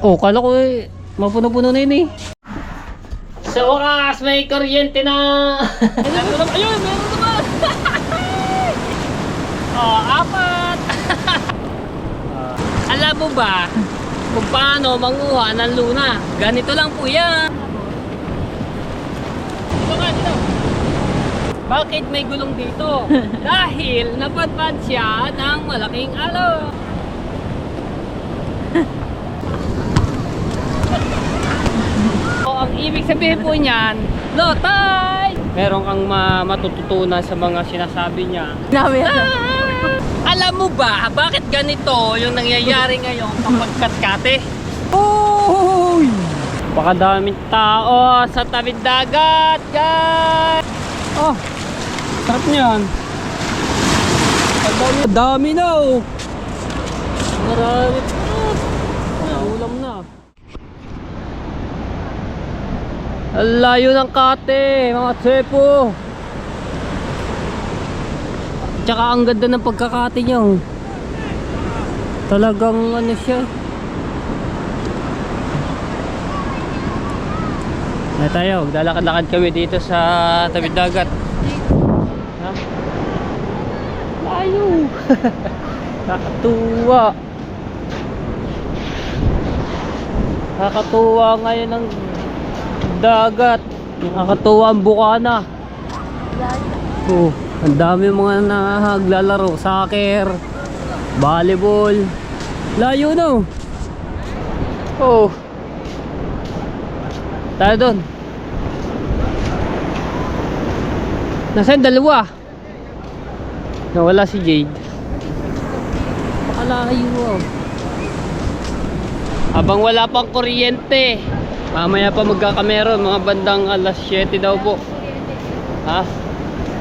Oh, kala ko mapuno-puno na yun eh. Sa wakas, may kuryente na. Ayun, meron naman. Oh, apat. Alam mo ba kung paano manguha ng luna? Ganito lang po yan. Dito ka, dito. Bakit may gulong dito? Dahil napadpad siya ng malaking alo. Ang ibig sabihin po niyan, lotay! Meron kang matututunan sa mga sinasabi niya. Alam mo ba, bakit ganito yung nangyayari ngayon kapag katkate? Uy! Baka daming tao sa tabing dagat, guys! Oh, sarap niyan. Ang dami na oh! Marami pa. Ulam na. Ang layo ng kate, mga tsepo. Tsaka ang ganda ng pagkakate niya. Talagang ano siya. Na tayo, maglalakad-lakad kami dito sa tabing dagat. Ha? Layo. Nakatuwa. Nakatuwa ngayon ng dagat. Nakakatuwa ang bukana. Oh, ang dami mga naglalaro, soccer, volleyball. Layo no. Oh. Tayo doon. Nasaan dalawa? Nawala si Jade. Pakalayo oh. Habang wala pang kuryente, mamaya pa magkakameron, mga bandang alas 7 daw po. Ha?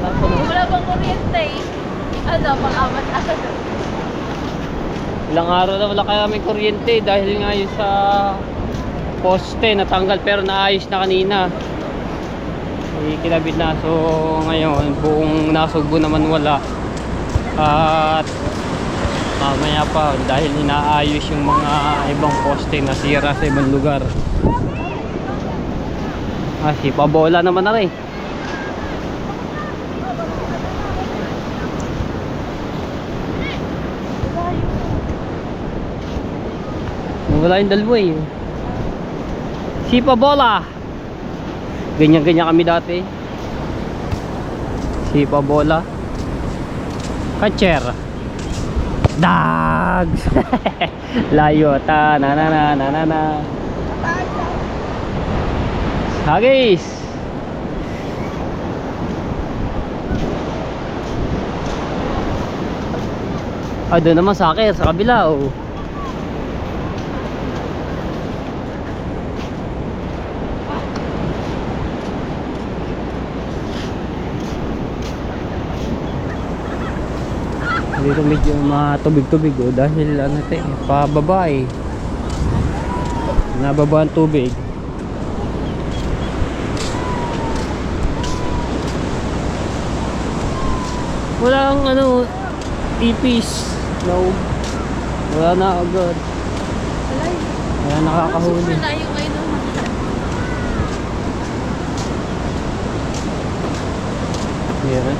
Wala bang kuryente? Ano, pang-amat na. Ilang araw na wala kami kuryente dahil nga yun sa poste natanggal, pero naayos na kanina. Kinabit na. So ngayon buong Nasugbu naman wala. At mamaya pa dahil inaayos yung mga ibang poste na sira sa ibang lugar. Si Pabola naman na rin. Wala yung dalawa eh. Si Pabola. Ganyan-ganyan kami dati. Si Pabola. Catcher. Dogs. Layo. Ta na na na na na na. Hagis. Ah, doon naman soccer sa kabila oh. Dito medyo matubig-tubig oh, dahil ano ito eh, pababa eh. Nababa ang tubig. Wala ang ano, tipis. No. Wala na agad. Wala nakakahuli. Super layo kayo naman.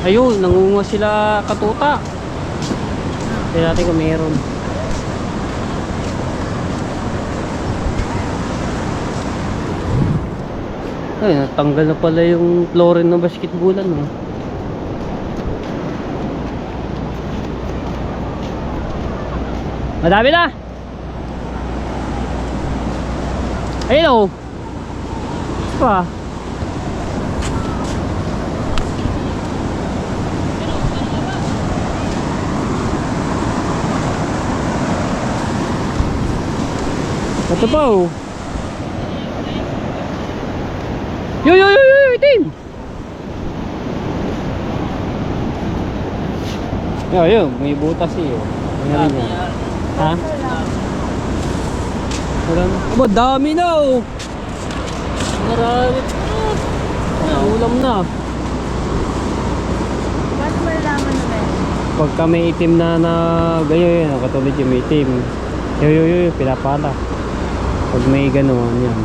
Ayun, nangunguha sila katuta. Tignan natin kung meron. Ay, natanggal na pala yung chlorine ng basketballan no? Madami na. Ayun o. Pa. Ito pa oh. Yo, itim. Yo, may butas eh oh. Ha? Aba, dami na oh. Marami pa. Ulam na. Paano malalaman na meron? Pagka may itim na gayo yun, katulad yung may itim. Yo, pinapala. Pag may gano'n yan.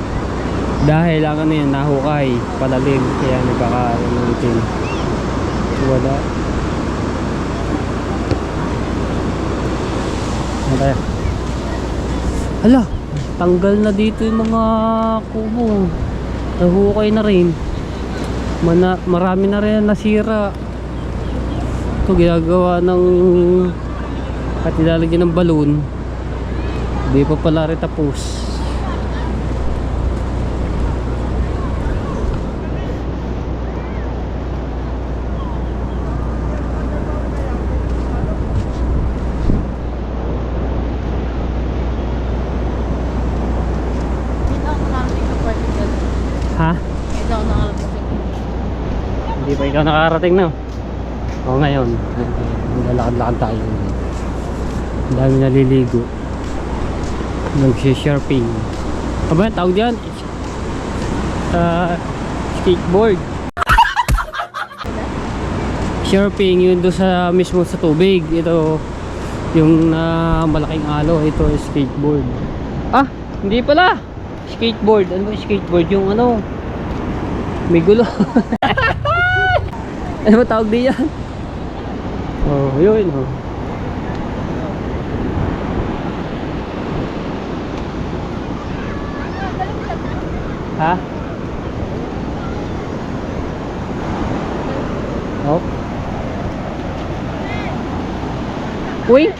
Dahil ang ano yan, nahukay, palalim, kaya nagkakaroon ng itim. Wala. Ano tayo? Hala, tanggal na dito yung mga kubo. Nahukay na rin. Marami na rin nasira. Ito ginagawa ng at ilalagyan ng balon. Hindi pa pala rin tapos. Hindi ako nakarating sa party doon. Ha? Hindi ako nakarating. Hindi pa ikaw nakarating na. O ngayon, lalakad-lakad tayo. Ang dami naliligo. Nag-surfing. Ano ba yan? Tawag diyan? Skateboard. Surfing, yun doon sa mismo sa tubig. Ito, yung malaking alo. Ito, skateboard. Ah, hindi pala. Skateboard. Ano ba yung skateboard? Yung ano, may gulo. Ano ba tawag din yan? Oh, yun. Oh. Ha? Oh. Wink.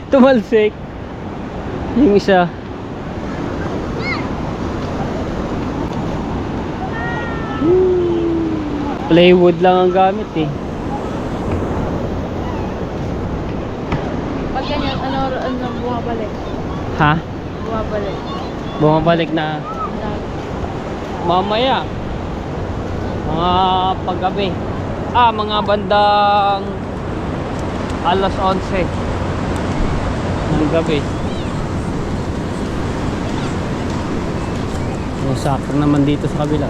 Tumalsik. Yung isa. Plywood lang ang gamit eh. Pag ganyan, ano bumabalik? Ha? Bumabalik. Bumabalik na mamaya. Mga paggabi. Mga bandang alas 11 ng gabi. Sakto naman dito sa kabila.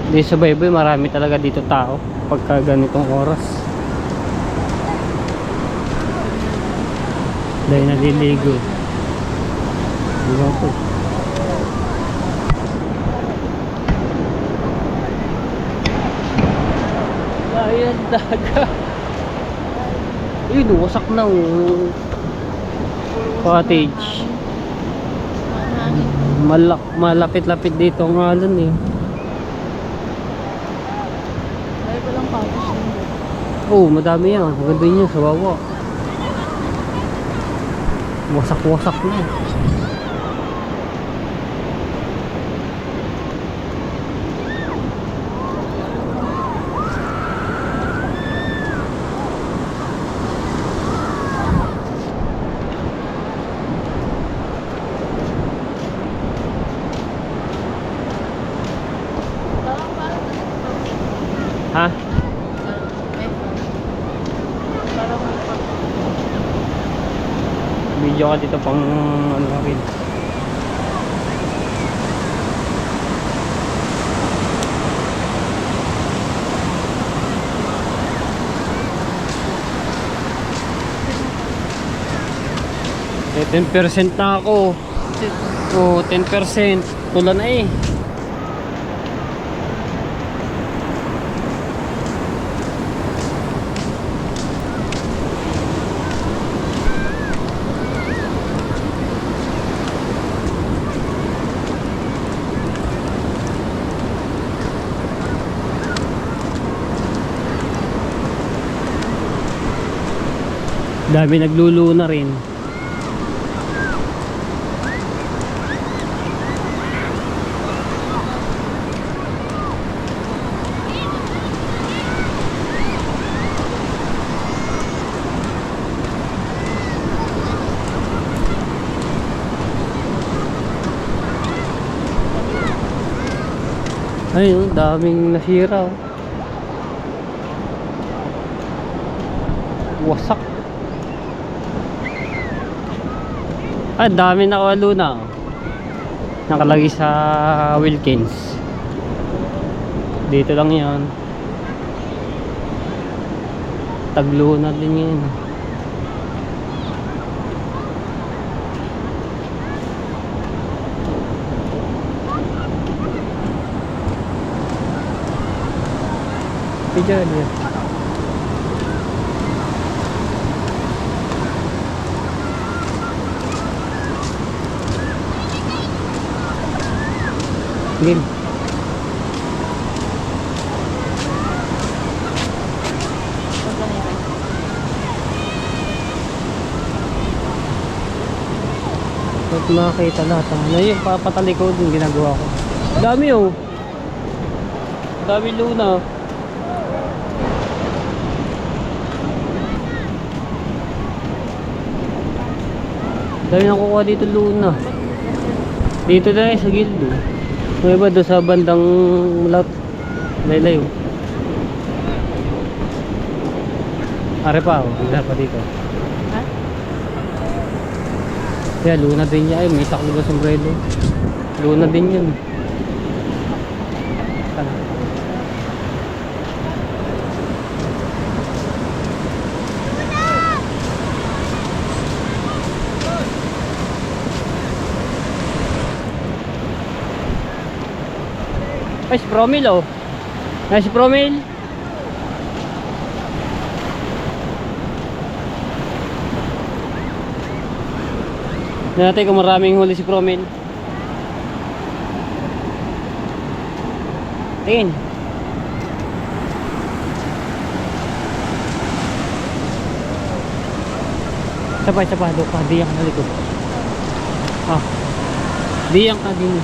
Di sa Bayboy marami talaga dito tao pagka ganitong oras. Dahil naliligo. Diba po? Ayan daga. Ayun, wasak na oh. Cottage. Malapit-lapit dito ang alon eh. Oh, madami yan. Maganda yun sa baba. Wasak-wasak na. Ha? Video ka dito pang ano rin. Eh, 10% na ako. Oh, 10%. Tula na eh. Dami nagluluto na rin. Ayun, daming nasira. Wasak. Ay, dami nakawalo na. Nakalagay sa Wilkins. Dito lang yan. Tagluna din yan. Pidyan yan. Game. At makakita lahat. Ano yun, papatalikod yung ginagawa ko. Dami oh. Dami luna. Dami nakukuha dito luna. Dito na sa gildo. May iba doon sa bandang lahat. Laylayo. Are pa oh. Hindi pa dito. Ha? Kaya luna din niya. Ay, may taklo ba sombrero? Luna din yun. Ay, si Promil oh. Ay, si Promil. Natin kung maraming huli si Promil. Tingin. Sabay, doon ka. Diyang ka na likod. Ah. Diyang ka din.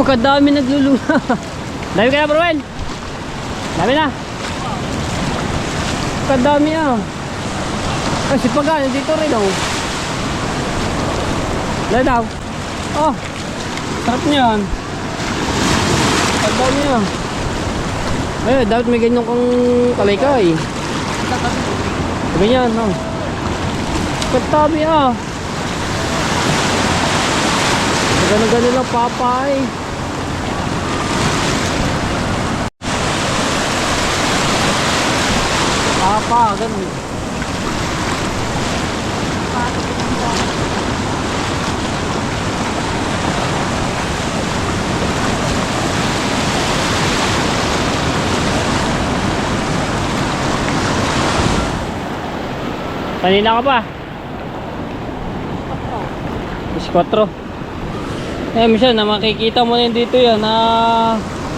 Pagkadami nagluluna. Dami ka na, Bruel. Dami na. Pagkadami ah. Kasi pagka dito rin oh. Dahil daw. Oh. Sarap niyan. Pagkadami ah. Eh, dapat may ganyan kang kalaykay. Ganyan oh. Pagkadami ah. Ganun-ganun lang papay. Papa, ganun. Kanina ka pa? 4. Eh, minsan na makikita mo na yun dito yan na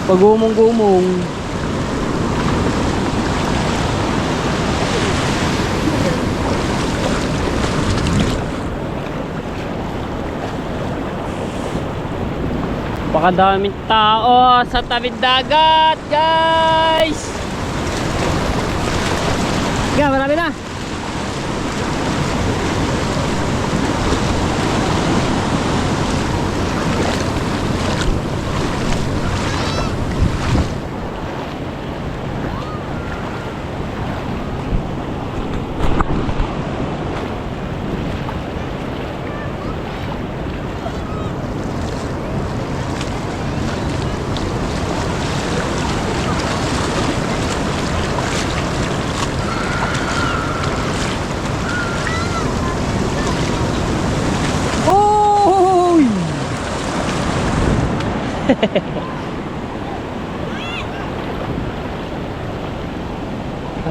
pag-gumong-gumong. Pakadaming tao sa tabing dagat, guys. Kaya marami na.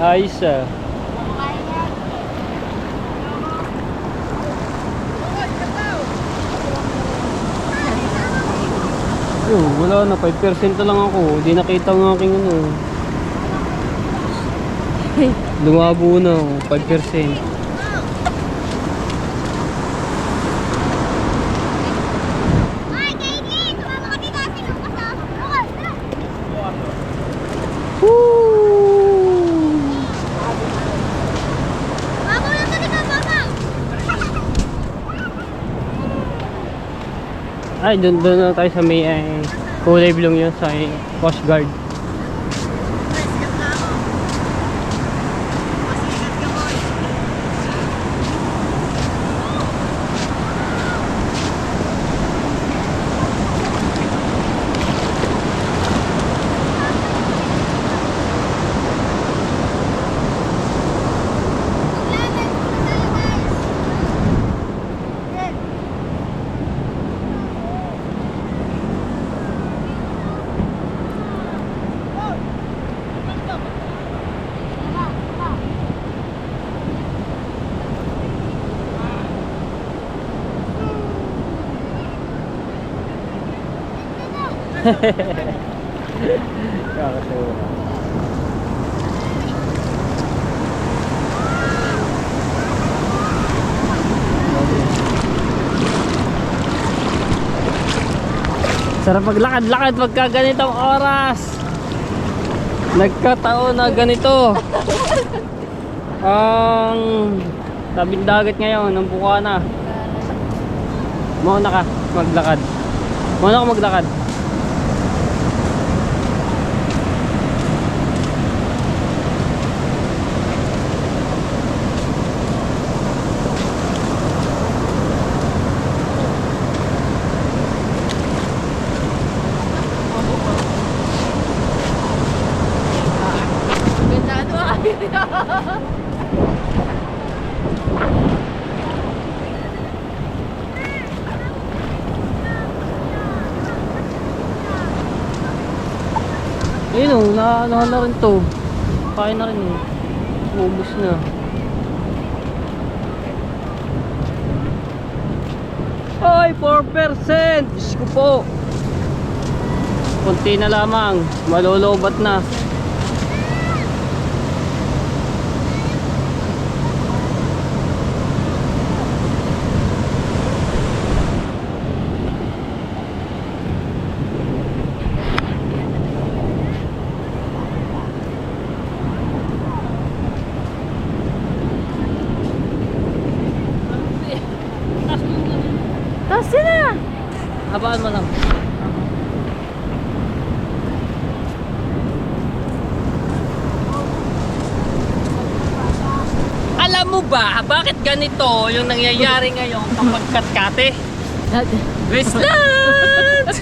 Ayos ah. Wala na, 5% na lang ako. Hindi nakita ng aking ano. Lumabo na ako, 5%. Ay, doon na tayo sa may kulay blue yun sa Coast Guard. Kakatawa. Sarap maglakad-lakad pagka ganitong oras. Nagkataon na ganito. Ang tabing dagat ngayon ng Bukana. Mauna ka maglakad. Mauna ka maglakad. Ganda ano ah. Ayun o, naanahan na rin to. Kain na rin o. Ubus na. Ay, 4%! Diyos ko po. Kunti na lamang. Malolobat na. Kasi na. Habaan mo lang. Alam mo ba, bakit ganito yung nangyayari ngayon kapag katkate? Westland!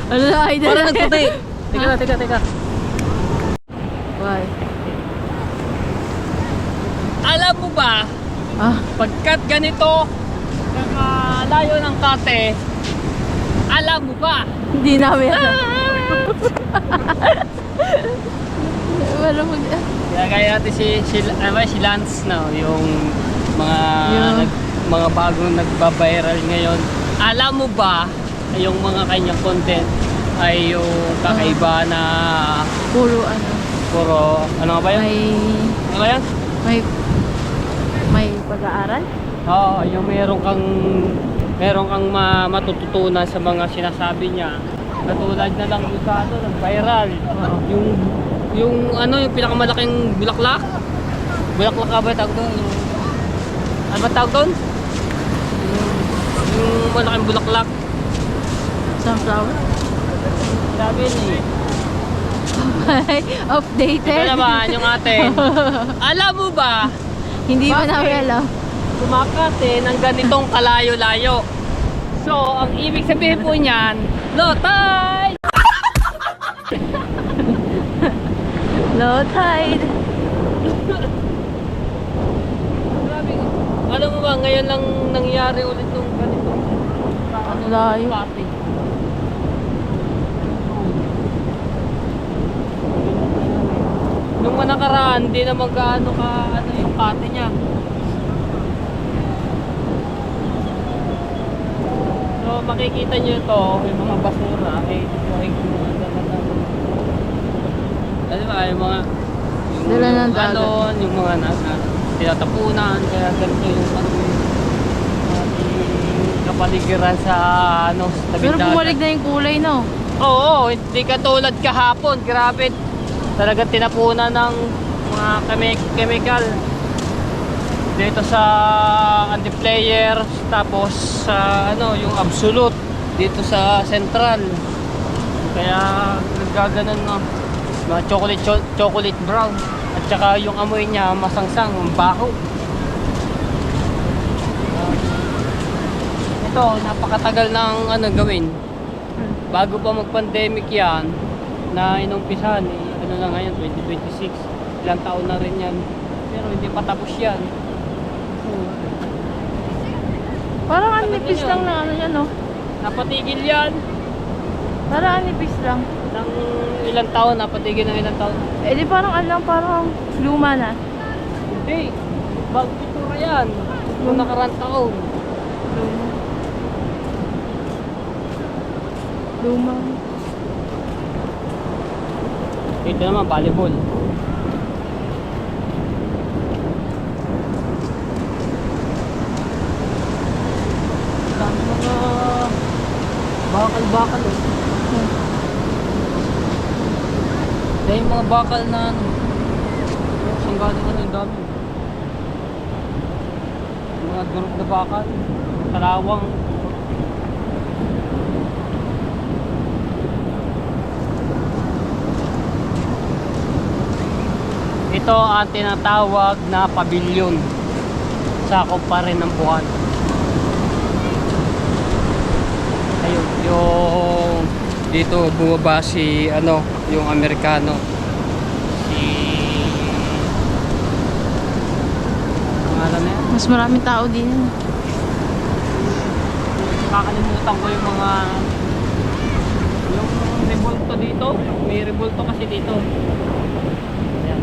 Ano na idol? Parang nagputi. Teka. Why? Alam mo ba, Ah, pagkat ganito, layo ng kate, alam mo ba? hindi namin alam. Wala mag... Kaya kaya natin si Lance, no, yung mga Yeah. mga bagong nagba-viral ngayon. Alam mo ba, yung mga kanyang content ay yung kakaiba na Puro ano. puro, ano nga ba yan? Ano ba yan? May pag-aaral? Oo, yung meron kang matututunan sa mga sinasabi niya. Katulad na lang yung sa ano, nag-viral. Yung ano, yung pinakamalaking bulaklak. Bulaklak ka ba tawag doon? Ano ba tawag doon? Yung malaking bulaklak. Sunflower? Sabi niya Updated? Ito naman yung atin. Alam mo ba, Hindi ba Bakit? namin alam? kumakate ng ganitong kalayo-layo? So, ang ibig sabihin po niyan, low tide! Low tide. Grabe. Alam mo ba, ngayon lang nangyari ulit nung ganitong Ano layo? kate. Nung nakaraan, hindi na magkaano ka ano yung kate niya. So makikita nyo ito, yung mga basura, ano ba, yung mga Dala ng dagat. galon, yung mga tinatapunan, kaya ganito yung ating kapaligiran sa ano, sa tabing Pero dagat. bumalik na yung kulay, no? Oo, hindi katulad kahapon, grabe. Talagang tinapunan ng mga chemical. dito sa anti-player, tapos sa yung absolute dito sa central. Kaya nagaganon no. Mga chocolate brown. At saka yung amoy niya masangsang, baho. Ito, napakatagal ng gawin. Bago pa mag-pandemic yan, na inumpisahan, na ngayon, 2026. Ilang taon na rin yan. Pero hindi pa tapos yan. Parang ang nipis lang ng ano yan, no? Napatigil yan. Parang ang nipis lang. Ng ilang taon, napatigil ng ilang taon. Eh di parang parang luma na. Hindi. Bagong pintura yan. Nung nakarang taon. Luma. Ito naman, volleyball. Dami mga bakal-bakal eh. Dahil yung mga bakal na saan galing yung dami. Mga durog na bakal. Kalawang. Ito ang tinatawag na pabilyon. Sakop pa rin ng buwan. Ayun, yung dito bumaba si yung Amerikano. Si pangalan na yan? Mas maraming tao din. Kakalimutan ko yung mga yung revolto dito. May revolto kasi dito. Ayan.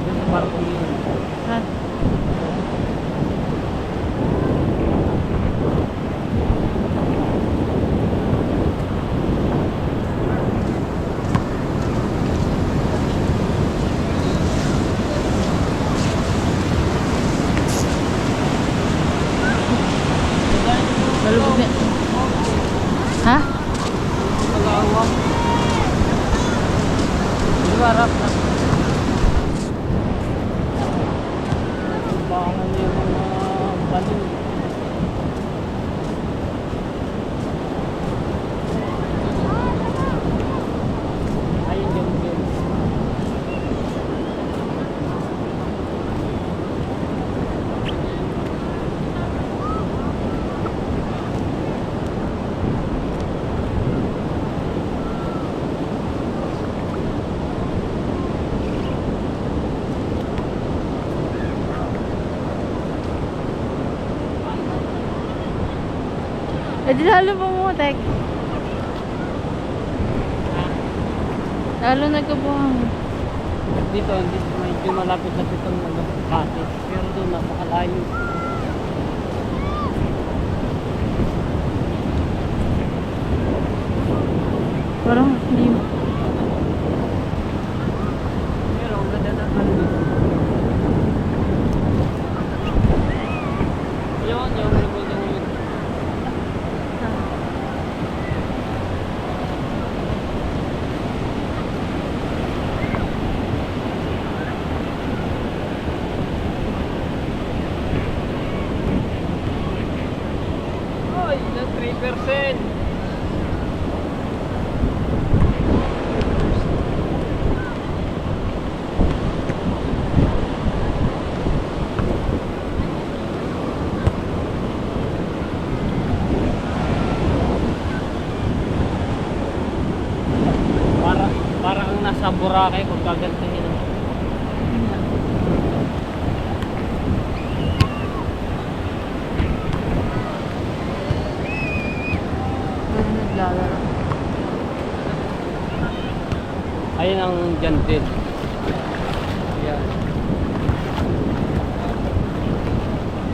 Doon sa barkong yun. Ha? Malubog na. Ha? Kalawang. Di ba harap na? Bangan niya yung mga banin. Ayun yung yun. Eh di lalo pumutek. Lalo nagkabuhang. Dito medyo malapit-lapit ang Makati. Pero doon napakalayo. Parang hindi. Pero ang ganda na doon. Yun, yung revolto mo yun. Ay, na 3%. Para kang nasa Boracay kung gagantihin. Parang naglalaro. Ayun ang Jandil. Ayan.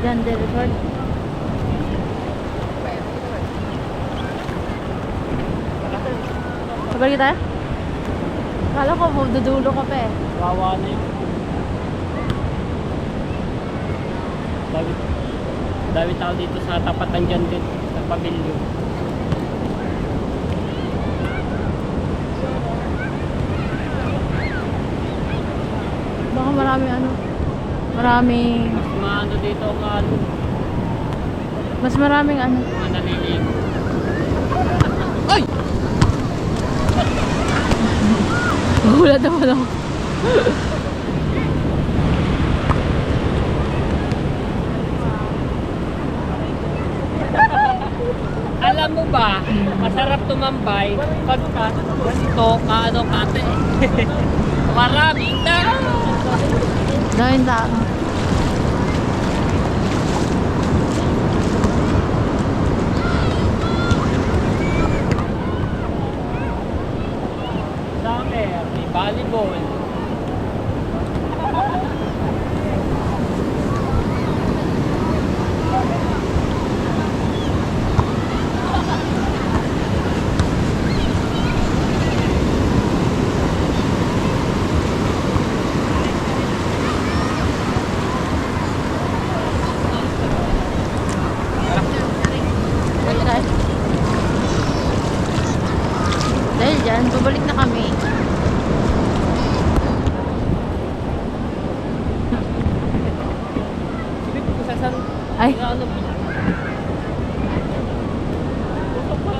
Diyan, the record. Sabay kita? Kala ko, dudulo ka pa eh. Wawa na yun. Dami tao dito sa tapat ng Jandil. Sa pabilyon. Baka marami ano. Maraming, Mas maano dito ang ano, mas maraming ano. mga naliligo. Ay! Gulat naman ako. Alam mo ba, masarap tumambay pagka ganito, kaano kate. Maraming tao. Dahil tao. Summer, may volleyball. Dahil dyan, babalik na kami. Hindi ko sasan. Ay. Ano ba? Usok pa.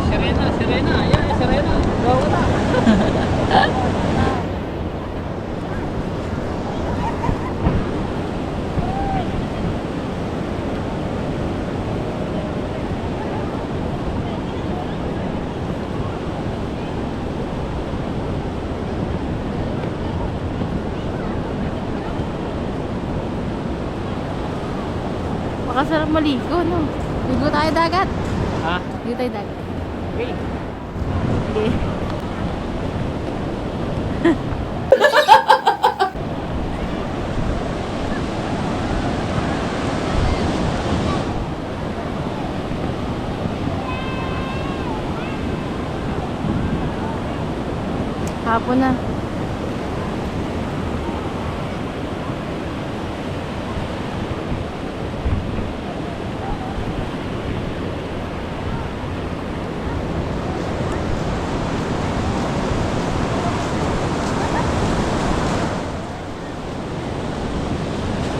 Serena, Serena. Ayan, Serena. Go na. Makasarap maligo, no? Ligo tayo dagat. Ha? Ligo tayo dagat. Okay. Sige. Hapon na.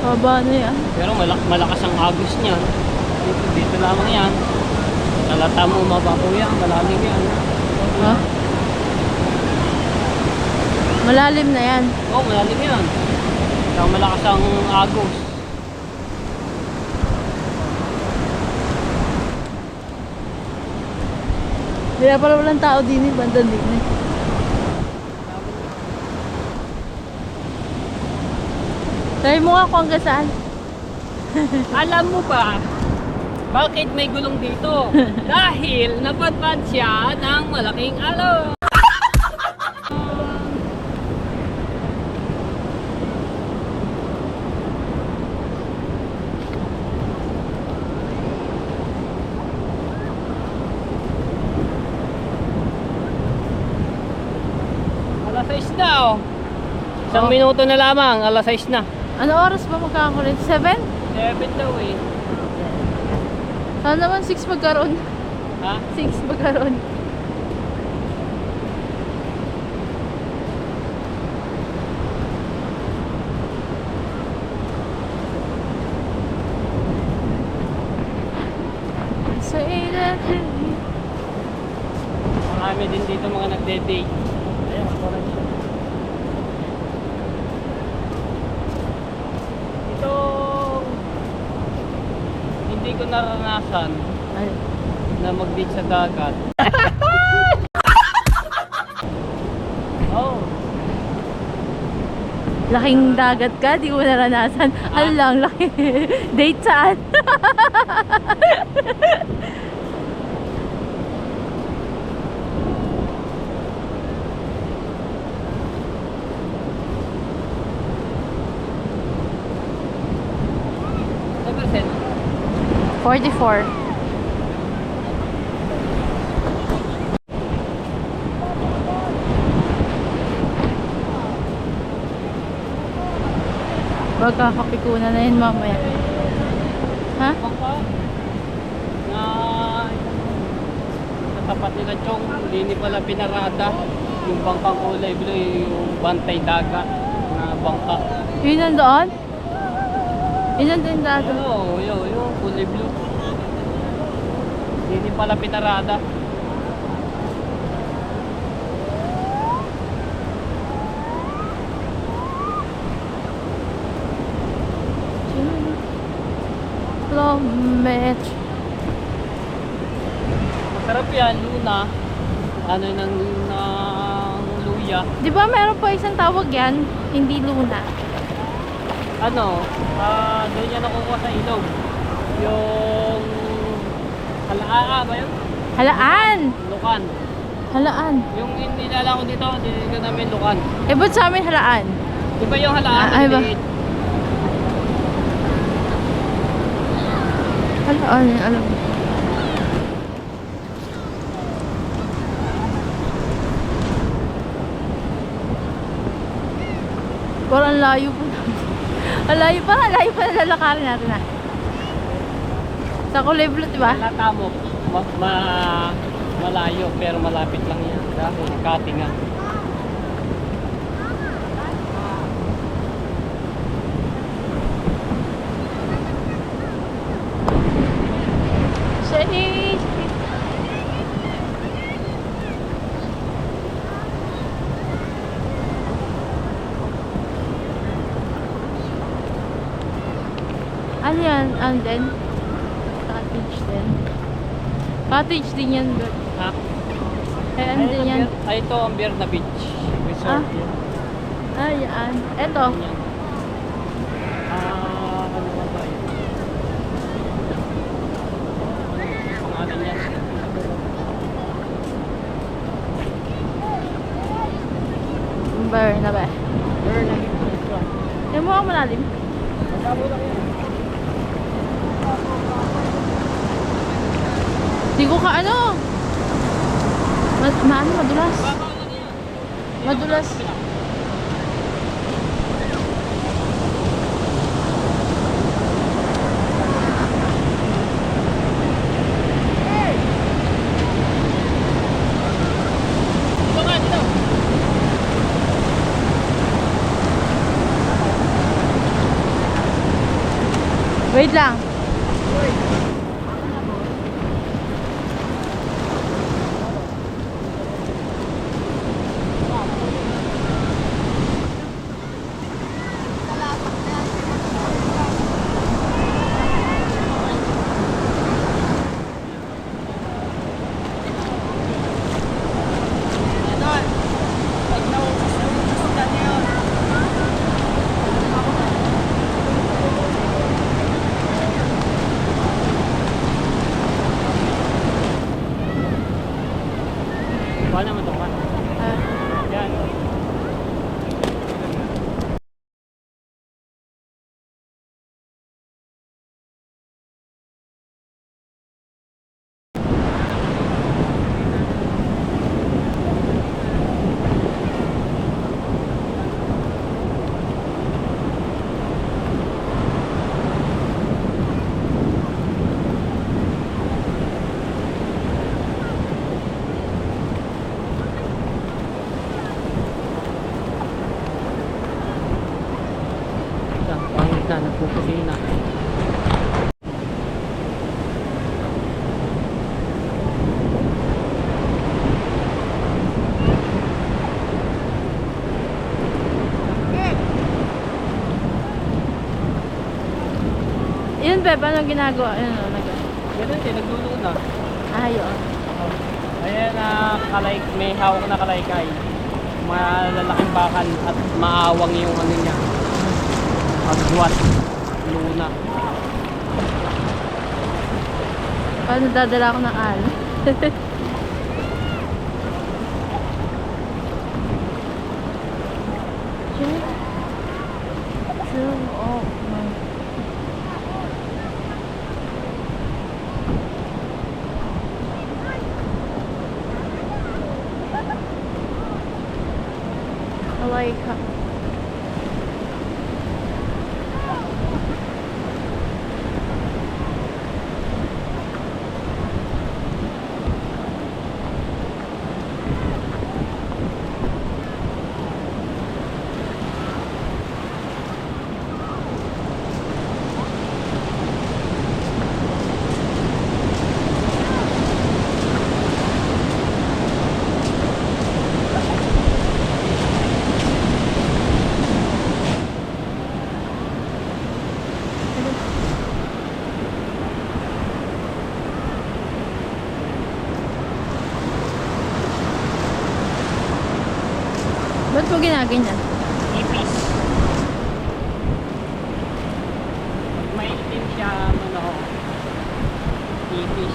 Haba na yan. Pero malakas ang agos niya. Dito lamang yan. Talata mo mababaw yan. Malalim yan. Ha? Malalim na yan. Oo, malalim yan. Kaya malakas ang agos. Kaya pala walang tao din eh. Bandan din eh. Try mo nga kung hanggang saan. Alam mo ba, bakit may gulong dito? Dahil napadpad siya ng malaking alon. Alas 6 na oh. Isang Oh. minuto na lamang, alas 6 na. Ano oras ba magkakakulit? 7? 7 daw eh. Sana naman 6 magkaroon. Ha? 6 magkaroon. Say that Marami din dito mga nagde-date. Ayun, ako lang siya. Ito, hindi ko naranasan Ay, na mag-date sa dagat. Oh, laking dagat ka, di mo naranasan. Ano lang, laki. Date saan? ano percent? 44. Magkakapikunan na yun mamaya. Ha? Baka na tapat nila Chong, hindi pala pinarada yung bangkang kulay blue, yung bantay dagat na bangka. Yun nandoon? Yun nandoon dati. Oo, yung kulay blue. Hindi pala pinarada. Kilometer. Masarap yan, Luna. Ano ng luya. Di ba meron pa isang tawag yan? Hindi Luna. Ano, doon yan nakukuha sa ilog. Yung halaa ba yun? Halaan! Lukan. Halaan. Yung inilala ko dito, dito namin lukan. Eh, ba't sa amin halaan? Di ba yung halaan? Ay ba? maliit? Halaan, alam mo. Parang layo pa. Ang layo pa na lalakarin natin ah. Sa kulay blue, diba? Latamok. Malayo pero malapit lang yan. Dahil cutting nga. Say, ano yan? Ano din? Cottage din. Cottage din yan doon. Ha? Eh, ano din yan? Ay, ito ang Berna Beach. Resort Ah. yan. Ah, yan. Eto. Yan. Ano nga ba yun? Pangalan yan. Berna ba? Berna Beach Resort. Yung mukha malalim. Magkabo lang yan. Di ko ka ano. Madulas. Madulas. Wait lang. Wala naman ito ka. Ah, Yan. Pangit na, nagpupusina. yun Beb, anong ginagawa? Ano, Ganun din, naglulo na. ayun. Ayan na, may hawak na kalaykay. Malalaking bakal at maawang yung ano niya. Pagduwat. Luna. Paano dadala ako ng al? Oh my. I like Ba't mo ginaganyan? Ipis. May itim siya, ano, ipis.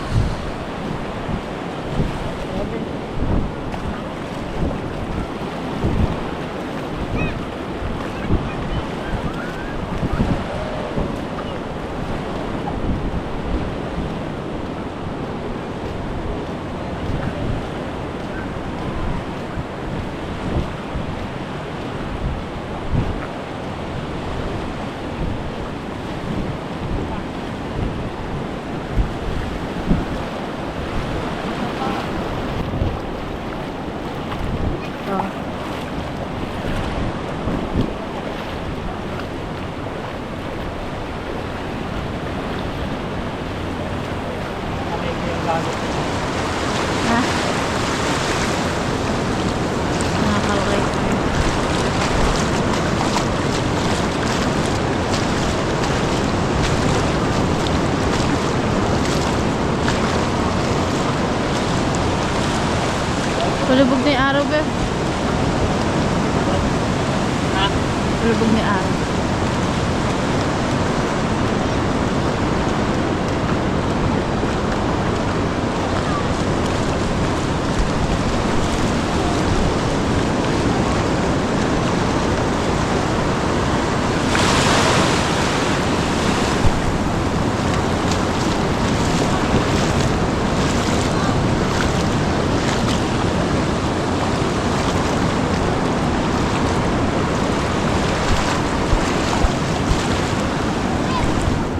Oh. Ha? Nakakalakay. Palubog na yung araw, Beb. Ha? Palubog na yung araw.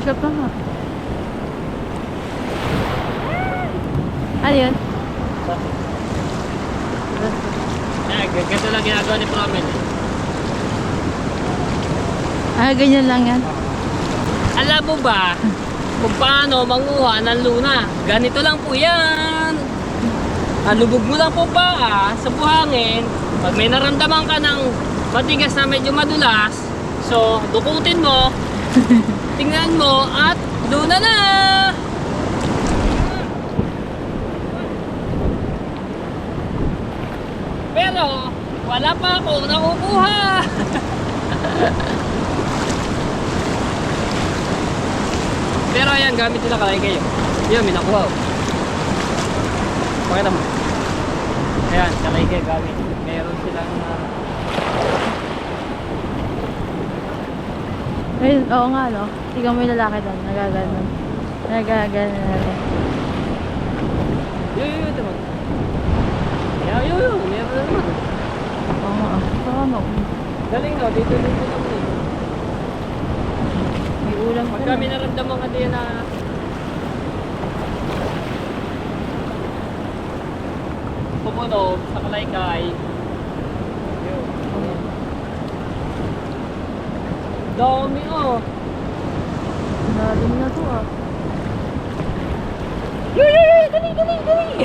Shop lang ha. Ano yun? Ganito lang ginagawa ni Promel. Ah, ganyan lang yan. Alam mo ba kung paano manguha ng luna? Ganito lang po yan. Alubog mo lang po pa sa buhangin. Pag may naramdaman ka ng matigas na medyo madulas, so dukutin mo, tingnan mo at luna na! Pero wala pa akong nakukuha. Pero ayan, gamit nila kalay kayo. Yun, may nakuha. Pakita mo. Ayan, kalay kayo gamit. Meron silang Ayun, oo nga, no? Tingnan mo yung lalaki doon. Nagaganon. Nagaganon. yun, diba? Yun, meron na naman. Oo nga. Paano? Galing no, dito lang eh. May ulam pa Pagka na. may naramdaman ka din na pumunog sa kalaykay. Yun. Dami oh. Lalim na to ah. Yun! Dali!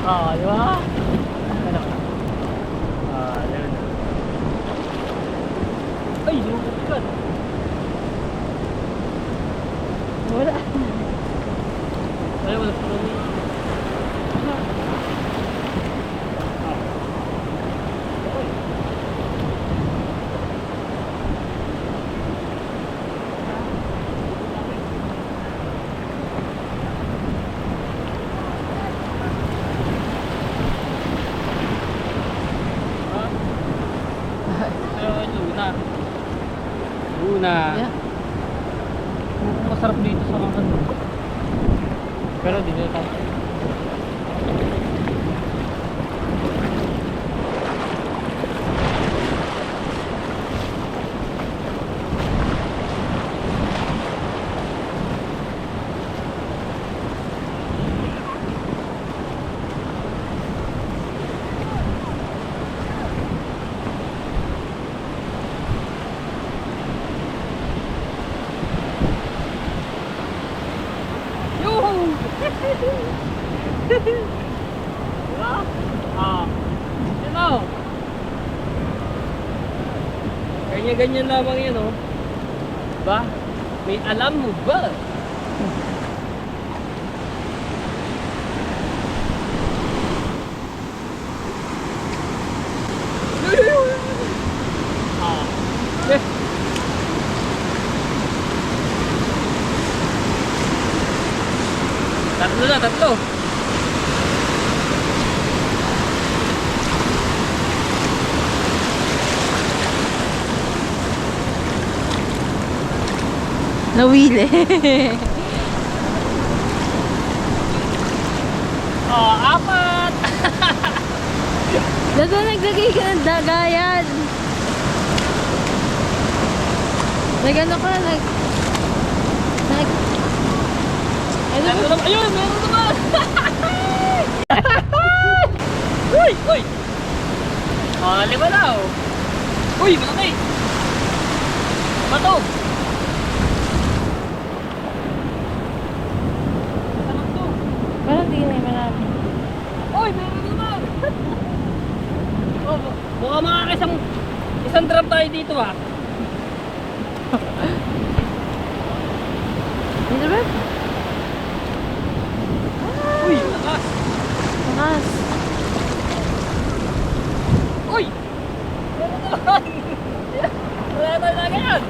Ah, di ba? Ano? Ah, yun. Ay, lumabot ka. Wala. Ay, wala pa kami. Luna. Yeah. Masarap dito sa mga pero dito tayo. Diba? Ah. Yun o. Ganyan-ganyan lamang yan o. Diba? May alam mo ba? Nawili. Oh, apat! Dato naglagay ka ng dagayan. Nagano ka, nag... Ano ba? Meron naman! Ayun! Meron naman! Uy! Uy! Oh, lima na oh! Uy! Malaki! Bato! Masarap to! Parang di na marami. Uy! Meron naman! Oh, mukha makakisang isang drum tayo dito ah! Dito ba? Uy! Lakas! Takas. Uy! Meron naman! Wala tayo na ganyan!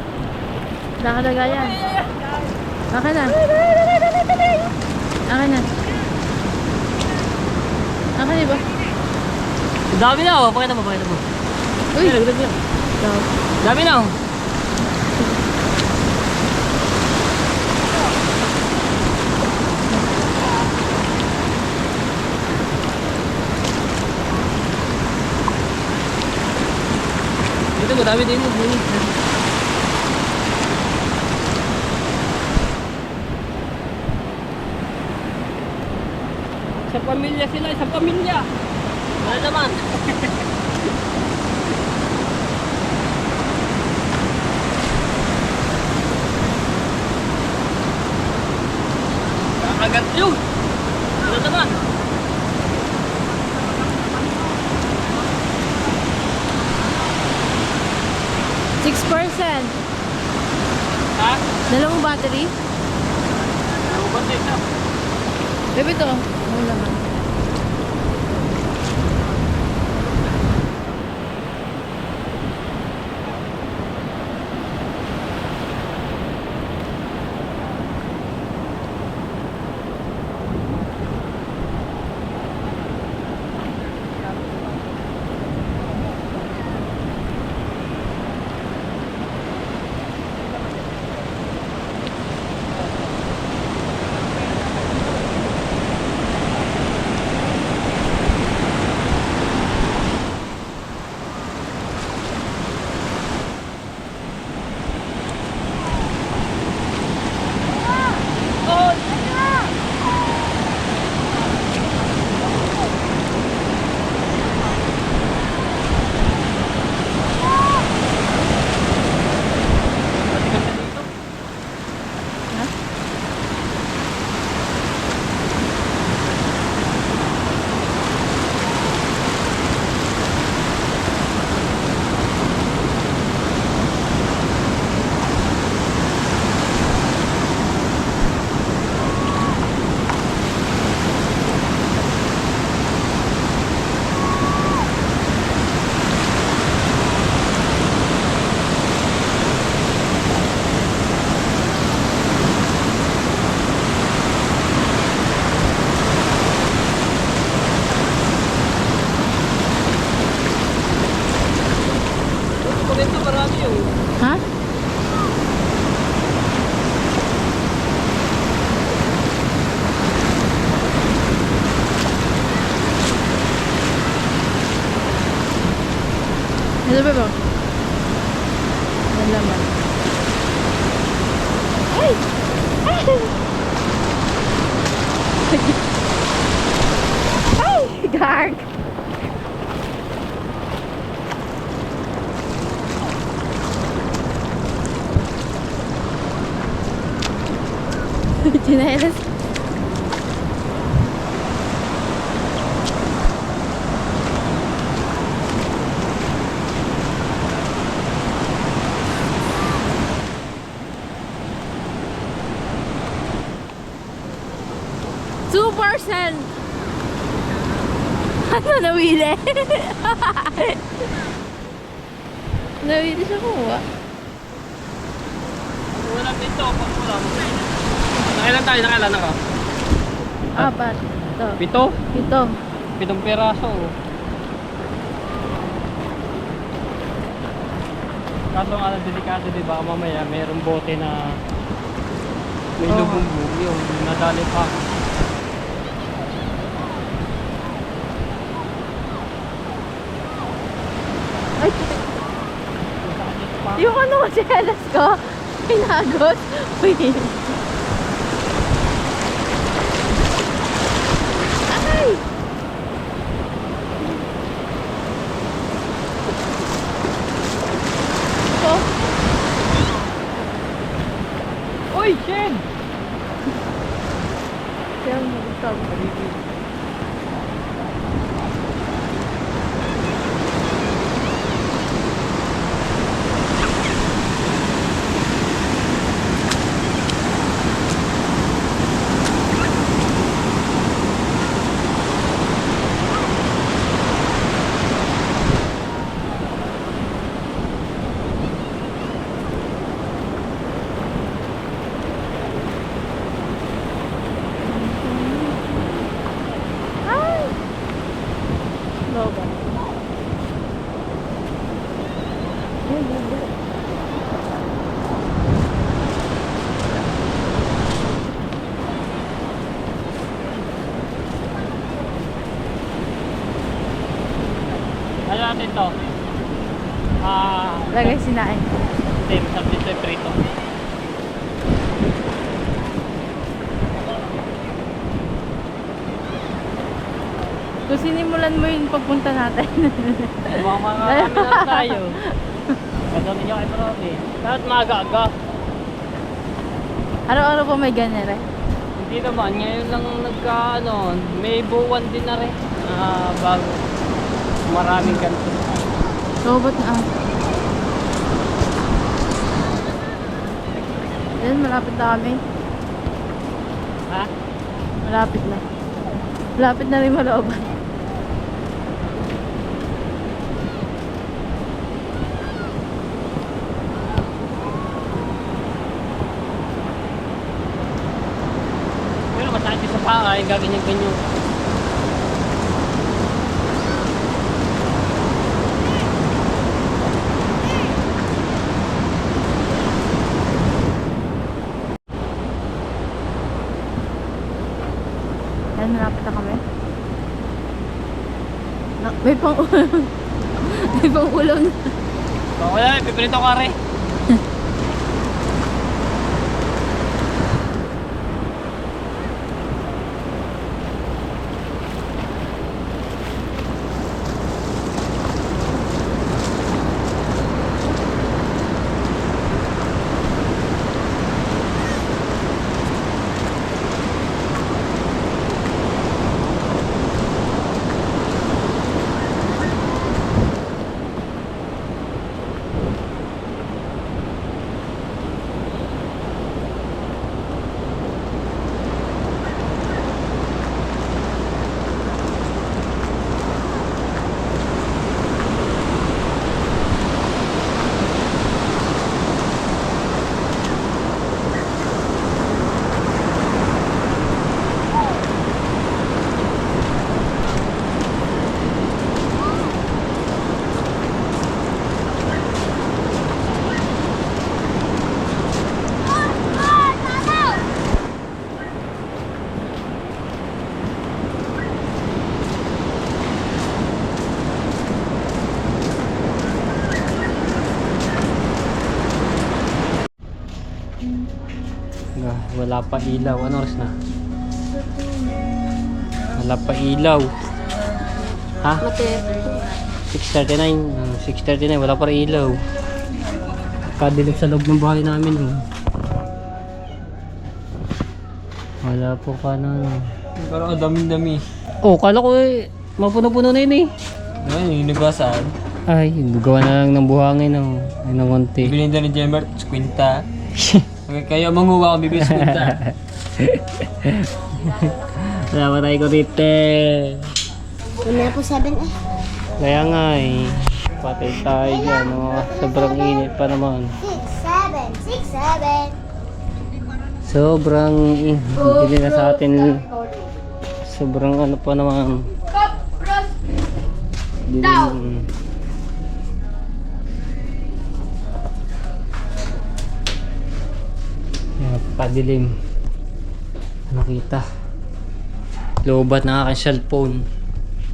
Nakadagayan. Akin na. Akin na. Akin na ba? Dami na oh! Pakita mo, pakita mo. Uy! Dami Dami na oh! Dito mo, dami din mo. Isang pamilya sila, isang pamilya. Wala naman. Kakagat yun. Wala naman. Ha? Dalawang battery? Robot na isa. Bebe to. Ano naman? Ito marami yun. Ha? Ano ba ba? Ang laman. Ay! Ay! Ay! Dark! Chinelas. %! Ano nawili? Nawili siya kuha. Wala dito, pag wala. Nakailan tayo, nakailan ako? Apat. Ito. Pito? Ito. 7 peraso. Kaso nga lang delikado, di ba? Mamaya mayroong bote na May Oo. lubong yung nadali pa. Ay, puti. Yung ano kasi alas ko, pinagot. Uy. Ay! Oh. Uy, Shen! Kaya mag-stop. Ay! Loba. Ay, loba. Ano natin to? Lagay sinain. Hindi, masarap dito yung prito. Kung sinimulan mo yung pagpunta natin. Marami lang tayo. Gagawin niyo kay Probe. Lahat maaga-aga. Araw-araw po may ganyan rin. Hindi naman, ngayon lang may buwan din na rin. Bago. Maraming ganito. Robot na. Yan, malapit na kami. Ha? Malapit na. Malapit na rin malooban. Pero masakit yung sa paa, yung gaganyan-ganyan. Yan, malapit na kami. May pang ulam. May pang ulam na. Wala, pipirito ka rin. Wala pa ilaw. Ano oras na? Wala pa ilaw. Ha? 6:39. 6:39. Wala pa rin ilaw. Kadilim sa loob ng bahay namin. Oh. Wala po ka na. Pero ang dami-dami. Oh, kala ko mapuno-puno na yun eh. Ayun, yung nagasan. Ay, gawa na lang ng buhangin. Oh. Ay, ng konti. Bilinda ni Jemert, squinta. Kaya manguha kami bibis squinta. Wala pa tayo ko dito. Wala po 7 eh. Kaya nga eh. Patay tayo dyan. Oh. Sobrang init pa naman. 6, 7, 6, 7. Sobrang hindi na sa atin. Sobrang ano pa naman. Dilim. napakadilim. Nakita. Lobat ng aking cellphone.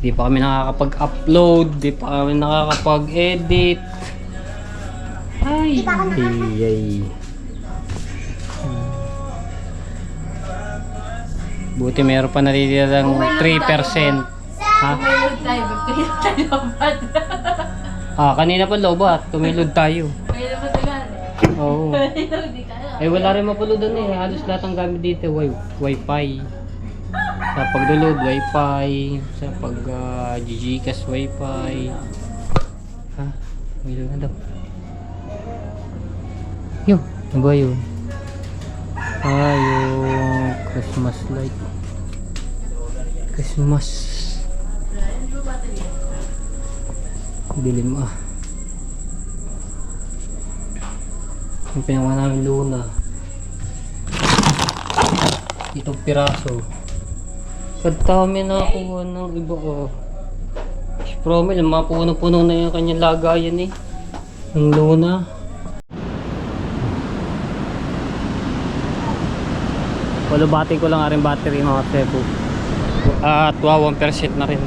Di pa kami nakakapag-upload. Di pa kami nakakapag-edit. Ay, ay. Buti meron pa natitirang 3%. Ha? Mayroon tayo. Magkaya Ah, kanina pa lobat. Tumilod tayo. Kaya naman tagal. Oo. Hindi kaya. Eh wala rin mapuludan eh. Halos lahat ng gamit dito Wi-Fi. Sa pagdulog, Wi-Fi. Sa pag Gcash, Wi-Fi. Ha? May na daw. Yun. Ano ba yun? Ah, yung Christmas light. Christmas. Dilim ah. Yung pinagawa namin luna. Itong piraso. Kadami na ako ng iba oh. Si Promel, mapuno-puno na yung kanyang lagayan eh. Ng luna. Bating ko lang nga rin battery mga tepo. At 1% na rin.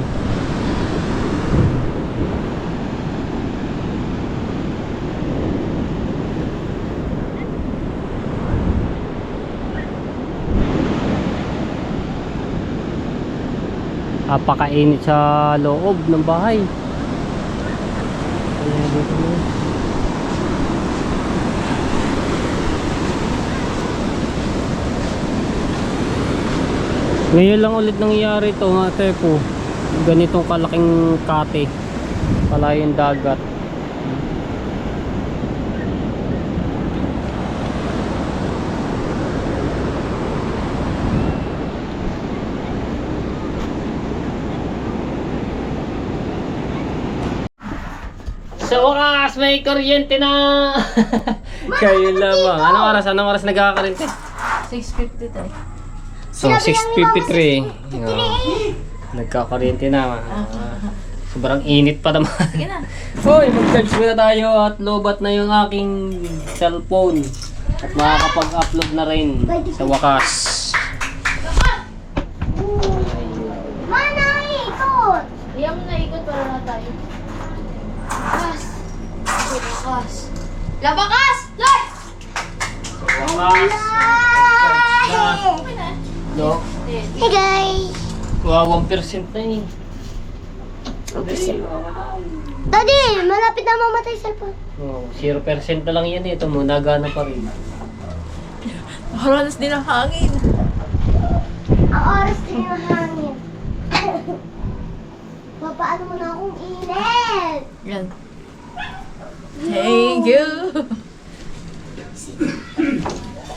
Napakainit sa loob ng bahay. Ngayon lang ulit nangyayari ito mga tepo. Ganitong kalaking kate. Pala yung dagat. Sa wakas, may kuryente na! Kayo lamang. Anong oras nagkakakuryente? 6:50 tayo. So, 6:53. Nagkakakuryente na. Sobrang init pa naman. Sige na. Hoy, mag-charge muna tayo at lobat na yung aking cellphone. At makakapag-upload na rin sa wakas. Mana, ikot! Iyan mo na ikot para na tayo. Labakas! Labakas! Labakas! Loy! Sa wakas. No? Hey guys! Wow, 1% na eh. Daddy, malapit na mamatay sa cellphone. Oh, 0% na lang yan eh. Ito mo, nagana pa rin. Haranas din ang hangin. Ang oras din yung hangin. Papaano mo na akong init? Yan. Thank you.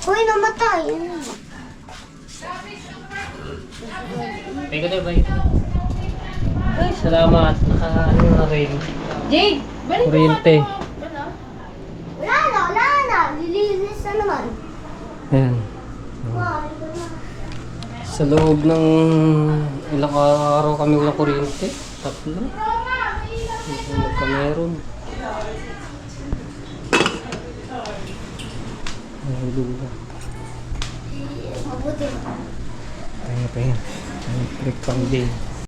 Uy, namatay. Teka na ba ito? Ay, salamat. Naka-ano na rin. Jade, balik mo Kuryente. Wala na. Lilinis na naman. Ayan. Wow, ito na. Sa loob ng ilang araw kami walang kuryente. 3. Hindi magkameron. Ay, lupa. Mabuti. Pahinga. Electric pang day.